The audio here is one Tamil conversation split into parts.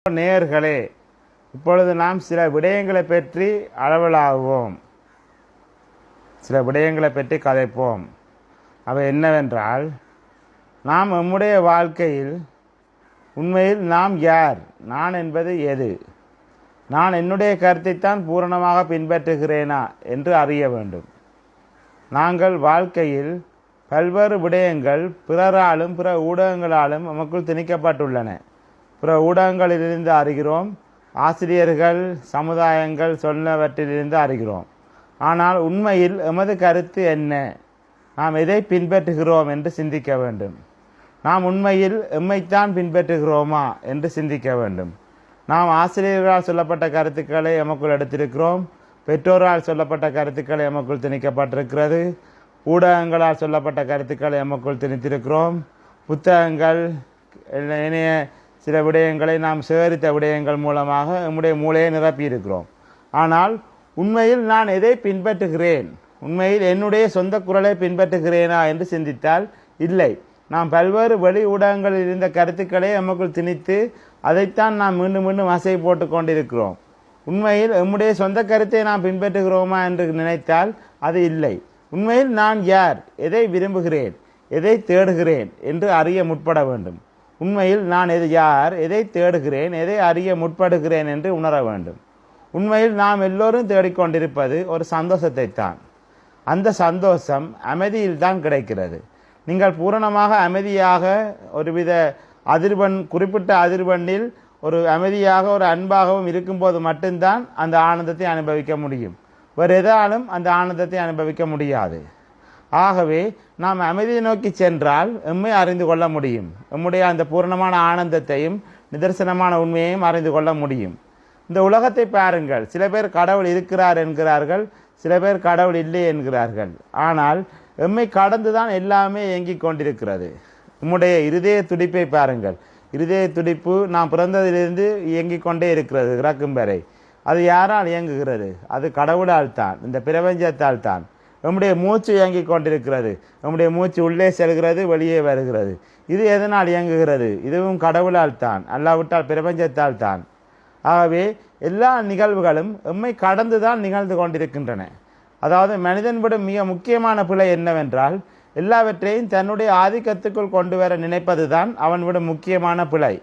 நேயர்களே, இப்பொழுது நாம் சில விடயங்களை பற்றி அளவலாகுவோம், சில விடயங்களை பற்றி கதைப்போம். அவை என்னவென்றால், நாம் நம்முடைய வாழ்க்கையில் உண்மையில் நாம் யார், நான் என்பது எது, நான் என்னுடைய கருத்தைத்தான் பூரணமாக பின்பற்றுகிறேனா என்று அறிய வேண்டும். நாங்கள் வாழ்க்கையில் பல்வேறு விடயங்கள் பிறராலும் பிற ஊடகங்களாலும் நமக்குள் திணிக்கப்பட்டுள்ளன. பிற ஊடகங்களிலிருந்து அறிகிறோம், ஆசிரியர்கள் சமுதாயங்கள் சொன்னவற்றிலிருந்து அறிகிறோம். ஆனால் உண்மையில் எமது கருத்து என்ன, நாம் எதை பின்பற்றுகிறோம் என்று சிந்திக்க வேண்டும். நாம் உண்மையில் எம்மைத்தான் பின்பற்றுகிறோமா என்று சிந்திக்க வேண்டும். நாம் ஆசிரியர்களால் சொல்லப்பட்ட கருத்துக்களை எமக்குள் எடுத்திருக்கிறோம், பெற்றோரால் சொல்லப்பட்ட கருத்துக்களை எமக்குள் திணிக்கப்பட்டிருக்கிறது, ஊடகங்களால் சொல்லப்பட்ட கருத்துக்களை எமக்குள் திணித்திருக்கிறோம், புத்தகங்கள் இணைய சில விடயங்களை நாம் சேகரித்த விடயங்கள் மூலமாக நம்முடைய மூளையை நிரப்பியிருக்கிறோம். ஆனால் உண்மையில் நான் எதை பின்பற்றுகிறேன், உண்மையில் என்னுடைய சொந்த குரலை பின்பற்றுகிறேனா என்று சிந்தித்தால் இல்லை. நாம் பல்வேறு வெளி ஊடகங்களில் இருந்த கருத்துக்களை நமக்குள் திணித்து அதைத்தான் நாம் மீண்டும் மீண்டும் அசை போட்டு கொண்டிருக்கிறோம். உண்மையில் நம்முடைய சொந்த கருத்தை நாம் பின்பற்றுகிறோமா என்று நினைத்தால் அது இல்லை. உண்மையில் நான் யார், எதை விரும்புகிறேன், எதை தேடுகிறேன் என்று அறிய முற்பட வேண்டும். உண்மையில் நான் யார், எதை தேடுகிறேன், எதை அறிய முற்படுகிறேன் என்று உணர வேண்டும். உண்மையில் நாம் எல்லோரும் தேடிக்கொண்டிருப்பது ஒரு சந்தோஷத்தை தான். அந்த சந்தோஷம் அமைதியில் தான் கிடைக்கிறது. நீங்கள் பூரணமாக அமைதியாக ஒருவித அதிர்வெண், குறிப்பிட்ட அதிர்வெண்ணில் ஒரு அமைதியாக ஒரு அன்பாகவும் இருக்கும்போது மட்டும்தான் அந்த ஆனந்தத்தை அனுபவிக்க முடியும். வேறு எதாலும் அந்த ஆனந்தத்தை அனுபவிக்க முடியாது. ஆகவே நாம் அமைதியை நோக்கி சென்றால் எம்மை அறிந்து கொள்ள முடியும். நம்முடைய அந்த பூரணமான ஆனந்தத்தையும் நிதர்சனமான உண்மையையும் அறிந்து கொள்ள முடியும். இந்த உலகத்தை பாருங்கள், சில பேர் கடவுள் இருக்கிறார் என்கிறார்கள், சில பேர் கடவுள் இல்லை என்கிறார்கள். ஆனால் எம்மை கடந்துதான் எல்லாமே இயங்கிக் கொண்டிருக்கிறது. நம்முடைய இருதய துடிப்பை பாருங்கள். இருதய துடிப்பு நாம் பிறந்ததிலிருந்து இயங்கிக் கொண்டே இருக்கிறது இறக்கும் வரை. அது யாரால் இயங்குகிறது? அது கடவுளால் தான், இந்த பிரபஞ்சத்தால் தான். நம்முடைய மூச்சு இயங்கிக் கொண்டிருக்கிறது. நம்முடைய மூச்சு உள்ளே செல்கிறது, வெளியே வருகிறது. இது எதனால் இயங்குகிறது? இதுவும் கடவுளால் தான், அல்லாவிட்டால் பிரபஞ்சத்தால் தான். ஆகவே எல்லா நிகழ்வுகளும் எம்மை கடந்துதான் நிகழ்ந்து கொண்டிருக்கின்றன. அதாவது மனிதன் விடும் மிக முக்கியமான பிழை என்னவென்றால், எல்லாவற்றையும் தன்னுடைய ஆதிக்கத்துக்குள் கொண்டு வர நினைப்பது தான் அவன் விடும் முக்கியமான பிழை.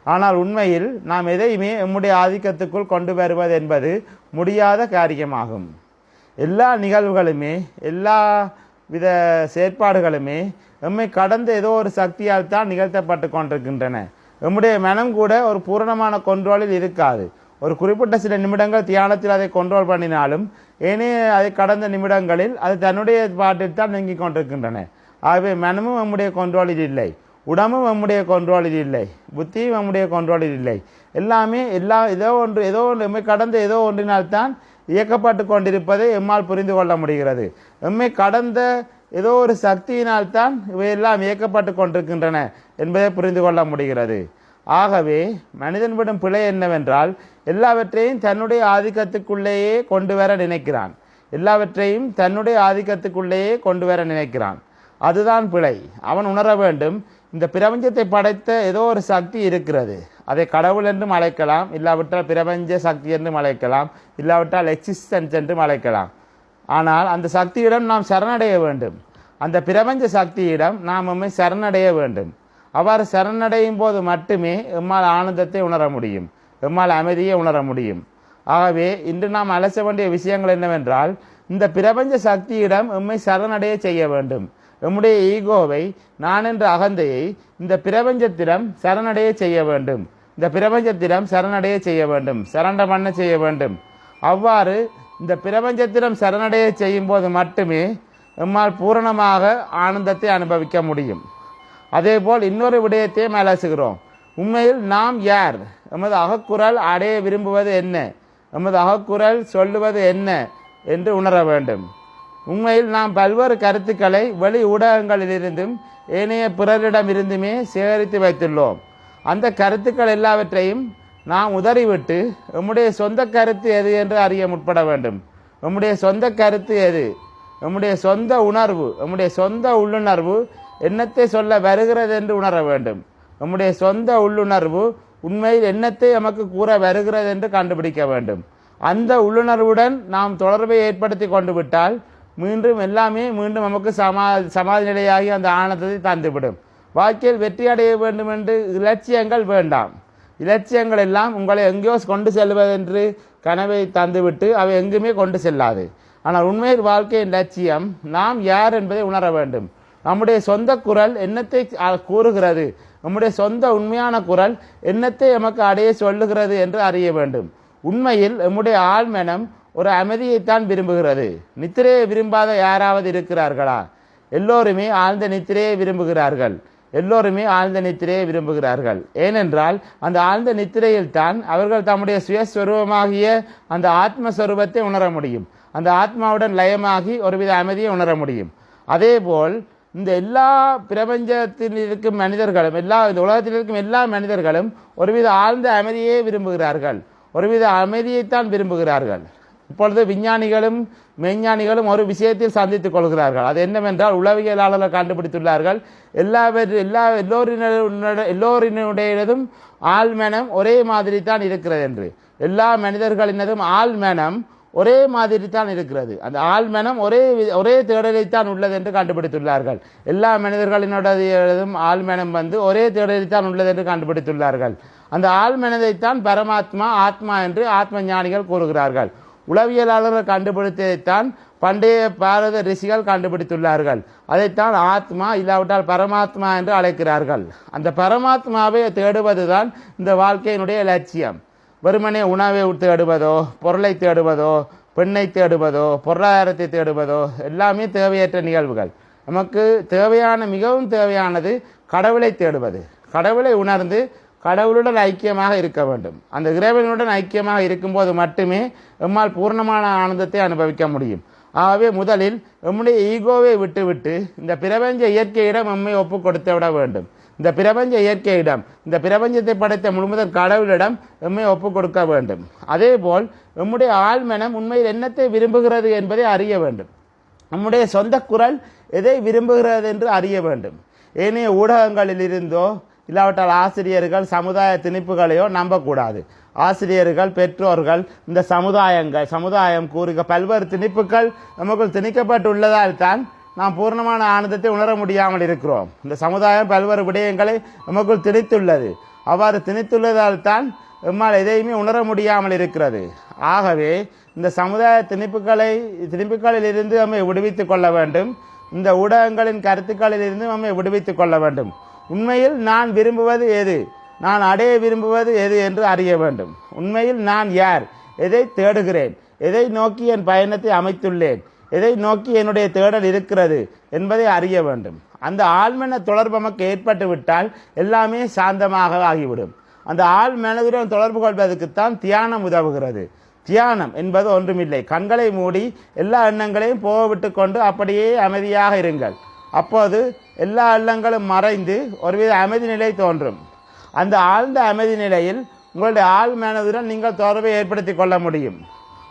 ஆனால் உண்மையில் நாம் எதையுமே நம்முடைய ஆதிக்கத்துக்குள் கொண்டு வருவது என்பது முடியாத காரியமாகும். எல்லா நிகழ்வுகளுமே, எல்லா வித செயற்பாடுகளுமே எம்மை கடந்த ஏதோ ஒரு சக்தியால் தான் நிகழ்த்தப்பட்டு கொண்டிருக்கின்றன. நம்முடைய மனம் கூட ஒரு பூரணமான கொண்ட்ரோலில் இருக்காது. ஒரு குறிப்பிட்ட சில நிமிடங்கள் தியானத்தில் அதை கொண்ட்ரோல் பண்ணினாலும் ஏனைய அதை கடந்த நிமிடங்களில் அது தன்னுடைய பாட்டில் தான் நீங்கிக் கொண்டிருக்கின்றன. ஆகவே மனமும் நம்முடைய கொண்ட்ரோலில் இல்லை, உடம்பும் நம்முடைய கொண்ட்ரோலில் இல்லை, புத்தியும் நம்முடைய கொண்ட்ரோலில் இல்லை. எல்லாமே ஏதோ ஒன்று எம்மை கடந்த ஏதோ ஒன்றினால்தான் இயக்கப்பட்டு கொண்டிருப்பதை எம்மால் புரிந்து கொள்ள முடிகிறது. எம்மை கடந்த ஏதோ ஒரு சக்தியினால்தான் இவையெல்லாம் இயக்கப்பட்டு கொண்டிருக்கின்றன என்பதை புரிந்து கொள்ள முடிகிறது. ஆகவே மனிதன் விடும் பிழை என்னவென்றால், எல்லாவற்றையும் தன்னுடைய ஆதிக்கத்துக்குள்ளேயே கொண்டு வர நினைக்கிறான். எல்லாவற்றையும் தன்னுடைய ஆதிக்கத்துக்குள்ளேயே கொண்டு வர நினைக்கிறான். அதுதான் பிழை. அவன் உணர வேண்டும், இந்த பிரபஞ்சத்தை படைத்த ஏதோ ஒரு சக்தி இருக்கிறது. அதை கடவுள் என்றும் அழைக்கலாம், இல்லாவிட்டால் பிரபஞ்ச சக்தி என்றும் அழைக்கலாம், இல்லாவிட்டால் எக்ஸிஸ்டன்ஸ் என்றும் அழைக்கலாம். ஆனால் அந்த சக்தியிடம் நாம் சரணடைய வேண்டும். அந்த பிரபஞ்ச சக்தியிடம் நாம் நம்மை சரணடைய வேண்டும். அவ்வாறு சரணடையும் போது மட்டுமே எம்மால் ஆனந்தத்தை உணர முடியும், எம்மால் அமைதியை உணர முடியும். ஆகவே இன்று நாம் அலச வேண்டிய விஷயங்கள் என்னவென்றால், இந்த பிரபஞ்ச சக்தியிடம் எம்மை சரணடைய செய்ய வேண்டும். நம்முடைய ஈகோவை, நான் என்ற அகந்தையை இந்த பிரபஞ்சத்திடம் சரணடைய செய்ய வேண்டும். இந்த பிரபஞ்சத்திடம் சரணடைய செய்ய வேண்டும், சரண்ட பண்ண செய்ய வேண்டும். அவ்வாறு இந்த பிரபஞ்சத்திடம் சரணடைய செய்யும் போது மட்டுமே எம்மால் பூரணமாக ஆனந்தத்தை அனுபவிக்க முடியும். அதேபோல் இன்னொரு விடயத்தையும் அலசுகிறோம். உண்மையில் நாம் யார், எமது அகக்குரல் அடைய விரும்புவது என்ன, எமது அகக்குரல் சொல்லுவது என்ன என்று உணர வேண்டும். உண்மையில் நாம் பல்வேறு கருத்துக்களை வெளி ஊடகங்களிலிருந்தும் ஏனைய பிறரிடமிருந்துமே சேகரித்து வைத்துள்ளோம். அந்த கருத்துக்கள் எல்லாவற்றையும் நாம் உதறிவிட்டு நம்முடைய சொந்த கருத்து எது என்று அறிய முற்பட வேண்டும். நம்முடைய சொந்த கருத்து எது, நம்முடைய சொந்த உணர்வு, நம்முடைய சொந்த உள்ளுணர்வு என்னத்தை சொல்ல வருகிறது என்று உணர வேண்டும். நம்முடைய சொந்த உள்ளுணர்வு உண்மையில் என்னத்தை நமக்கு கூற வருகிறது என்று கண்டுபிடிக்க வேண்டும். அந்த உள்ளுணர்வுடன் நாம் தொடர்பை ஏற்படுத்தி கொண்டு விட்டால் மீண்டும் நமக்கு சமாதி நிலையாகி அந்த ஆனந்தத்தை தந்துவிடும். வாழ்க்கையில் வெற்றி அடைய வேண்டும் என்று இலட்சியங்கள் வேண்டாம். இலட்சியங்கள் எல்லாம் உங்களை எங்கேயோ கொண்டு செல்வதென்று கனவை தந்துவிட்டு அவை எங்குமே கொண்டு செல்லாது. ஆனால் உண்மையில் வாழ்க்கையின் லட்சியம் நாம் யார் என்பதை உணர வேண்டும். நம்முடைய சொந்த குரல் என்னத்தை கூறுகிறது, நம்முடைய சொந்த உண்மையான குரல் என்னத்தை நமக்கு அடைய சொல்லுகிறது என்று அறிய வேண்டும். உண்மையில் நம்முடைய ஆழ்மனம் ஒரு அமைதியைத்தான் விரும்புகிறது. நித்திரையை விரும்பாத யாராவது இருக்கிறார்களா? எல்லோருமே ஆழ்ந்த நித்திரையை விரும்புகிறார்கள். ஏனென்றால் அந்த ஆழ்ந்த நித்திரையில் தான் அவர்கள் தம்முடைய சுயஸ்வரூபமாகிய அந்த ஆத்மஸ்வரூபத்தை உணர முடியும். அந்த ஆத்மாவுடன் லயமாகி ஒருவித அமைதியை உணர முடியும். அதேபோல் இந்த எல்லா பிரபஞ்சத்தில் இருக்கும் மனிதர்களும் இந்த உலகத்தில் இருக்கும் எல்லா மனிதர்களும் ஒருவித ஆழ்ந்த அமைதியை விரும்புகிறார்கள். ஒருவித அமைதியைத்தான் விரும்புகிறார்கள். இப்பொழுது விஞ்ஞானிகளும் மெய்ஞானிகளும் ஒரு விஷயத்தில் சந்தித்துக் கொள்கிறார்கள். அது என்னவென்றால் உளவியலாளர்கள் கண்டுபிடித்துள்ளார்கள், எல்லோரினுடையதும் ஆழ்மனம் ஒரே மாதிரி தான் இருக்கிறது என்று. எல்லா மனிதர்களினதும் ஆழ்மனம் ஒரே மாதிரி தான் இருக்கிறது. அந்த ஆழ்மனம் ஒரே தேடலைத்தான் உள்ளது என்று கண்டுபிடித்துள்ளார்கள். எல்லா மனிதர்களினுடையதும் ஆழ்மனம் ஒரே தேடலைத்தான் உள்ளது என்று கண்டுபிடித்துள்ளார்கள். அந்த ஆழ்மனதைத்தான் பரமாத்மா ஆத்மா என்று ஆத்ம ஞானிகள் கூறுகிறார்கள். உளவியலாளர்கள் கண்டுபிடித்ததைத்தான் பண்டைய பாரத ரிஷிகள் கண்டுபிடித்துள்ளார்கள். அதைத்தான் ஆத்மா இல்லாவிட்டால் பரமாத்மா என்று அழைக்கிறார்கள். அந்த பரமாத்மாவை தேடுவதுதான் இந்த வாழ்க்கையினுடைய லட்சியம். வெறுமனே உணவை தேடுவதோ, பொருளை தேடுவதோ, பெண்ணை தேடுவதோ, பொருளாதாரத்தை தேடுவதோ எல்லாமே தேவையற்ற நிகழ்வுகள். நமக்கு மிகவும் தேவையானது கடவுளை தேடுவது. கடவுளை உணர்ந்து கடவுளுடன் ஐக்கியமாக இருக்க வேண்டும். அந்த இறைவனுடன் ஐக்கியமாக இருக்கும்போது மட்டுமே நம்மால் பூர்ணமான ஆனந்தத்தை அனுபவிக்க முடியும். ஆகவே முதலில் நம்முடைய ஈகோவை விட்டுவிட்டு இந்த பிரபஞ்ச இயற்கையிடம் நம்மை ஒப்பு கொடுத்து விட வேண்டும். இந்த பிரபஞ்ச இயற்கையிடம், இந்த பிரபஞ்சத்தை படைத்த முழுமுதல் கடவுளிடம் நம்மை ஒப்பு கொடுக்க வேண்டும். அதேபோல் நம்முடைய ஆழ்மனம் உண்மையில் என்னத்தை விரும்புகிறது என்பதை அறிய வேண்டும். நம்முடைய சொந்த குரல் எதை விரும்புகிறது என்று அறிய வேண்டும். ஏனைய ஊடகங்களில் இருந்தோ இல்லாவிட்டால் ஆசிரியர்கள் சமுதாய திணிப்புகளையோ நம்பக்கூடாது. ஆசிரியர்கள், பெற்றோர்கள், இந்த சமுதாயம் கூறுக பல்வேறு திணிப்புகள் நமக்குள் திணிக்கப்பட்டுள்ளதால் தான் நாம் பூர்ணமான ஆனந்தத்தை உணர முடியாமல் இருக்கிறோம். இந்த சமுதாயம் பல்வேறு விடயங்களை நமக்குள் திணித்துள்ளது. அவ்வாறு திணித்துள்ளதால் தான் நம்மால் எதையுமே உணர முடியாமல் இருக்கிறது. ஆகவே இந்த சமுதாய திணிப்புகளில் இருந்து நம்மை விடுவித்துக் கொள்ள வேண்டும். இந்த ஊடகங்களின் கருத்துக்களில் இருந்து நம்மை விடுவித்துக் கொள்ள வேண்டும். உண்மையில் நான் விரும்புவது எது, நான் அடைய விரும்புவது எது என்று அறிய வேண்டும். உண்மையில் நான் யார், எதை தேடுகிறேன், எதை நோக்கி என் பயணத்தை அமைத்துள்ளேன், எதை நோக்கி என்னுடைய தேடல் இருக்கிறது என்பதை அறிய வேண்டும். அந்த ஆழ்மன தொடர்பு நமக்கு ஏற்பட்டு விட்டால் எல்லாமே சாந்தமாக ஆகிவிடும். அந்த ஆழ்மனதுடன் தொடர்பு கொள்வதற்குத்தான் தியானம் உதவுகிறது. தியானம் என்பது ஒன்றுமில்லை, கண்களை மூடி எல்லா எண்ணங்களையும் போக விட்டு கொண்டு அப்படியே அமைதியாக இருங்கள். அப்போது எல்லா எண்ணங்களும் மறைந்து ஒருவித அமைதி நிலை தோன்றும். அந்த ஆழ்ந்த அமைதி நிலையில் உங்களுடைய ஆழ் மனதுடன் நீங்கள் தொடர்பை ஏற்படுத்தி கொள்ள முடியும்.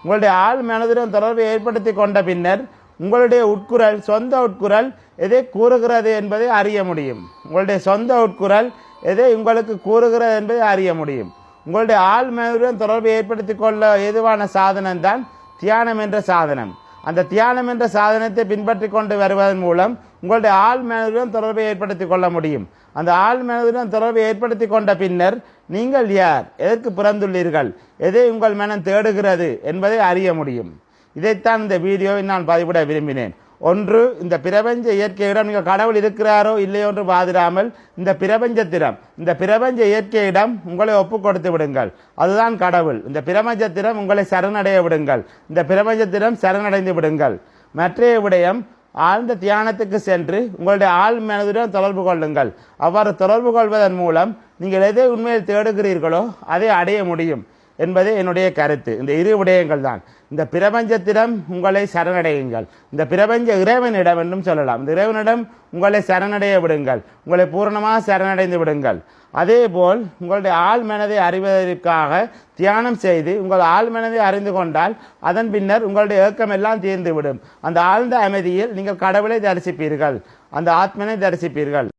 உங்களுடைய ஆழ் மனதுடன் தொடர்பை ஏற்படுத்தி கொண்ட பின்னர் உங்களுடைய உட்குரல், சொந்த உட்குரல் எதை கூறுகிறது என்பதை அறிய முடியும். உங்களுடைய சொந்த உட்குரல் எதை உங்களுக்கு கூறுகிறது என்பதை அறிய முடியும். உங்களுடைய ஆழ் மனதுடன் தொடர்பை ஏற்படுத்தி கொள்ள ஏதுவான சாதனம் தான் தியானம் என்ற சாதனம். அந்த தியானம் என்ற சாதனத்தை பின்பற்றி கொண்டு வருவதன் மூலம் உங்களுடைய ஆழ் மனதுடன் தொடர்பை ஏற்படுத்தி கொள்ள முடியும். அந்த ஆழ் மனதுடன் தொடர்பை ஏற்படுத்தி கொண்ட பின்னர் நீங்கள் யார், எதற்கு பிறந்துள்ளீர்கள், எதை உங்கள் மனம் தேடுகிறது என்பதை அறிய முடியும். இதைத்தான் இந்த வீடியோவை நான் பதிவிட விரும்பினேன். ஒன்று, இந்த பிரபஞ்ச இயற்கையிடம் நீங்கள் கடவுள் இருக்கிறாரோ இல்லையோ என்று பாதிராமல் இந்த பிரபஞ்ச இயற்கையிடம் உங்களை ஒப்பு கொடுத்து விடுங்கள். அதுதான் கடவுள். இந்த பிரபஞ்சத்திடம் உங்களை சரணடைய விடுங்கள். இந்த பிரபஞ்சத்திடம் சரணடைந்து விடுங்கள். மற்றைய விடயம், ஆழ்ந்த தியானத்துக்கு சென்று உங்களுடைய ஆழ் மனதுடன் தொடர்பு கொள்ளுங்கள். அவ்வாறு தொடர்பு கொள்வதன் மூலம் நீங்கள் எதை உண்மையில் தேடுகிறீர்களோ அதை அடைய முடியும் என்பதே என்னுடைய கருத்து. இந்த இரு விடயங்கள் தான். இந்த பிரபஞ்சத்திடம் உங்களை சரணடையுங்கள். இந்த பிரபஞ்ச இறைவனிடம் என்றும் சொல்லலாம். இந்த இறைவனிடம் உங்களை சரணடைய விடுங்கள். உங்களை பூரணமாக சரணடைந்து விடுங்கள். அதேபோல் உங்களுடைய ஆழ் மனதை அறிவதற்காக தியானம் செய்து உங்கள் ஆழ் மனதை அறிந்து கொண்டால் அதன் பின்னர் உங்களுடைய ஏக்கம் எல்லாம் தீர்ந்துவிடும். அந்த ஆழ்ந்த அமைதியில் நீங்கள் கடவுளை தரிசிப்பீர்கள், அந்த ஆத்மனை தரிசிப்பீர்கள்.